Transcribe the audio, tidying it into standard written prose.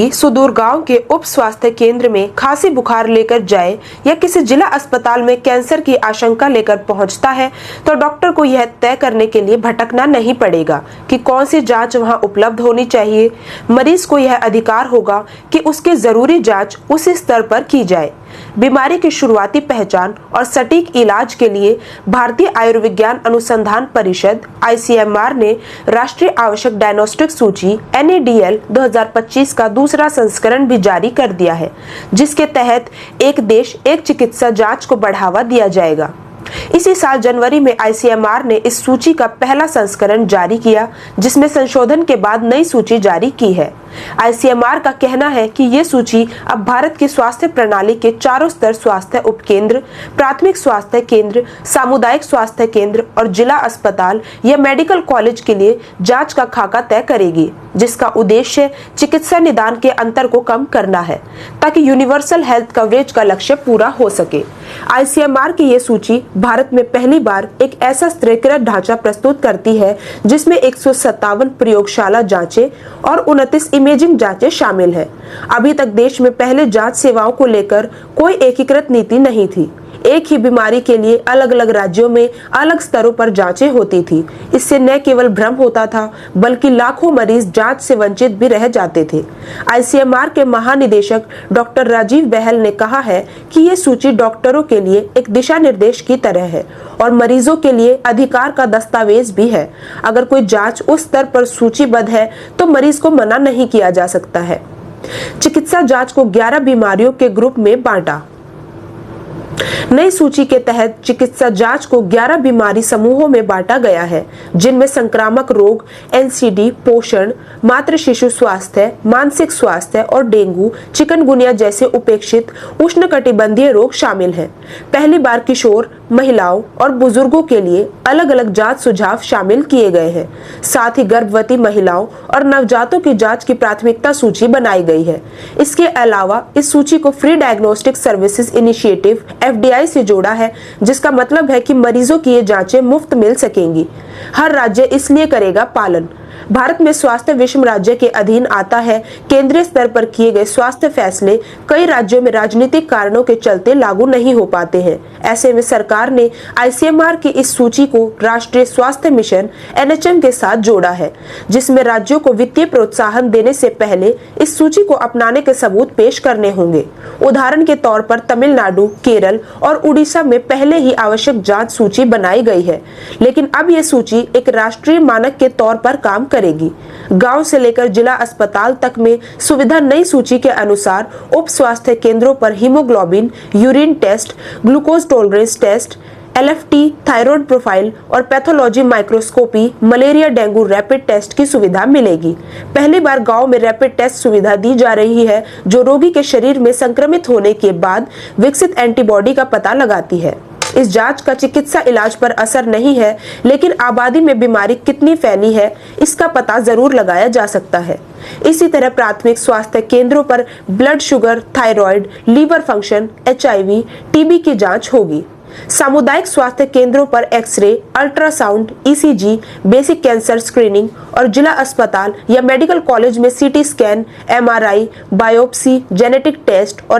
सुदूर गांव के उप स्वास्थ्य केंद्र में खांसी बुखार लेकर जाए या किसी जिला अस्पताल में कैंसर की आशंका लेकर पहुंचता है तो डॉक्टर को यह तय करने के लिए भटकना नहीं पड़ेगा कि कौन सी जांच वहां उपलब्ध होनी चाहिए। मरीज को यह अधिकार होगा कि उसकी जरूरी जांच उसी स्तर पर की जाए। बीमारी की शुरुआती पहचान और सटीक इलाज के लिए भारतीय आयुर्विज्ञान अनुसंधान परिषद (ICMR) ने राष्ट्रीय आवश्यक डायग्नोस्टिक सूची NADL 2025 का दूसरा संस्करण भी जारी कर दिया है, जिसके तहत एक देश एक चिकित्सा जांच को बढ़ावा दिया जाएगा। इसी साल जनवरी में ICMR ने इस सूची का पहला संस्करण जारी किया, जिसमें संशोधन के बाद नई सूची जारी की है। ICMR का कहना है कि ये सूची अब भारत की स्वास्थ्य प्रणाली के चारों स्तर स्वास्थ्य उपकेंद्र, प्राथमिक स्वास्थ्य केंद्र, सामुदायिक स्वास्थ्य केंद्र और जिला अस्पताल या मेडिकल कॉलेज के लिए जांच का खाका तय करेगी, जिसका उद्देश्य चिकित्सा निदान के अंतर को कम करना है ताकि यूनिवर्सल हेल्थ कवरेज का लक्ष्य पूरा हो सके। ICMR की ये सूची भारत में पहली बार एक ऐसा स्तरीकृत ढांचा प्रस्तुत करती है जिसमें 157 प्रयोगशाला जांचें और 29 इमेजिंग जांचें शामिल हैं। अभी तक देश में पहले जांच सेवाओं को लेकर कोई एकीकृत नीति नहीं थी। एक ही बीमारी के लिए अलग अलग राज्यों में अलग स्तरों पर जांचें होती थी। इससे न केवल भ्रम होता था, बल्कि लाखों मरीज जांच से वंचित भी रह जाते थे। ICMR के महानिदेशक डॉक्टर राजीव बहल ने कहा है कि ये सूची डॉक्टरों के लिए एक दिशा निर्देश की तरह है और मरीजों के लिए अधिकार का दस्तावेज भी है। अगर कोई जांच उस स्तर पर सूचीबद्ध है तो मरीज को मना नहीं किया जा सकता है। चिकित्सा जांच को 11 बीमारियों के ग्रुप में बांटा। नई सूची के तहत चिकित्सा जांच को 11 बीमारी समूहों में बांटा गया है, जिनमें संक्रामक रोग, NCD, पोषण, मातृ शिशु स्वास्थ्य, मानसिक स्वास्थ्य और डेंगू, चिकनगुनिया जैसे उपेक्षित उष्णकटिबंधीय रोग शामिल हैं। पहली बार किशोर, महिलाओं और बुजुर्गों के लिए अलग अलग जांच सुझाव शामिल किए गए हैं। साथ ही गर्भवती महिलाओं और नवजातों की जांच की प्राथमिकता सूची बनाई गई है। इसके अलावा इस सूची को free diagnostic services initiative FDI से जोड़ा है, जिसका मतलब है कि मरीजों की ये जांचें मुफ्त मिल सकेंगी। हर राज्य इसलिए करेगा पालन। भारत में स्वास्थ्य विषम राज्य के अधीन आता है। केंद्रीय स्तर पर किए गए स्वास्थ्य फैसले कई राज्यों में राजनीतिक कारणों के चलते लागू नहीं हो पाते हैं। ऐसे में सरकार ने ICMR की इस सूची को राष्ट्रीय स्वास्थ्य मिशन NHM के साथ जोड़ा है, जिसमें राज्यों को वित्तीय प्रोत्साहन देने से पहले इस सूची को अपनाने के सबूत पेश करने होंगे। उदाहरण के तौर पर तमिलनाडु, केरल और उड़ीसा में पहले ही आवश्यक जांच सूची बनाई गई है, लेकिन अब ये सूची एक राष्ट्रीय मानक के तौर पर काम करेगी। गांव से लेकर जिला अस्पताल तक में सुविधा नई सूची के अनुसार उप स्वास्थ्य केंद्रों पर haemoglobin, urine test, glucose tolerance test, LFT, thyroid profile और pathology microscopy, malaria dengue rapid test की सुविधा मिलेगी। पहली बार गांव में रैपिड टेस्ट सुविधा दी जा रही है, जो रोगी के शरीर में संक्रमित होने के बाद विकसित एंटीबॉडी का पता लगाती है। इस जांच का चिकित्सा इलाज पर असर नहीं है, लेकिन आबादी में बीमारी कितनी फैली है इसका पता जरूर लगाया जा सकता है। इसी तरह प्राथमिक स्वास्थ्य केंद्रों पर blood sugar, thyroid, liver function, HIV, TB की जांच होगी। सामुदायिक स्वास्थ्य केंद्रों पर x ray, ultrasound, ECG, basic cancer screening और जिला अस्पताल या मेडिकल कॉलेज में CT scan, MRI, biopsy, genetic test और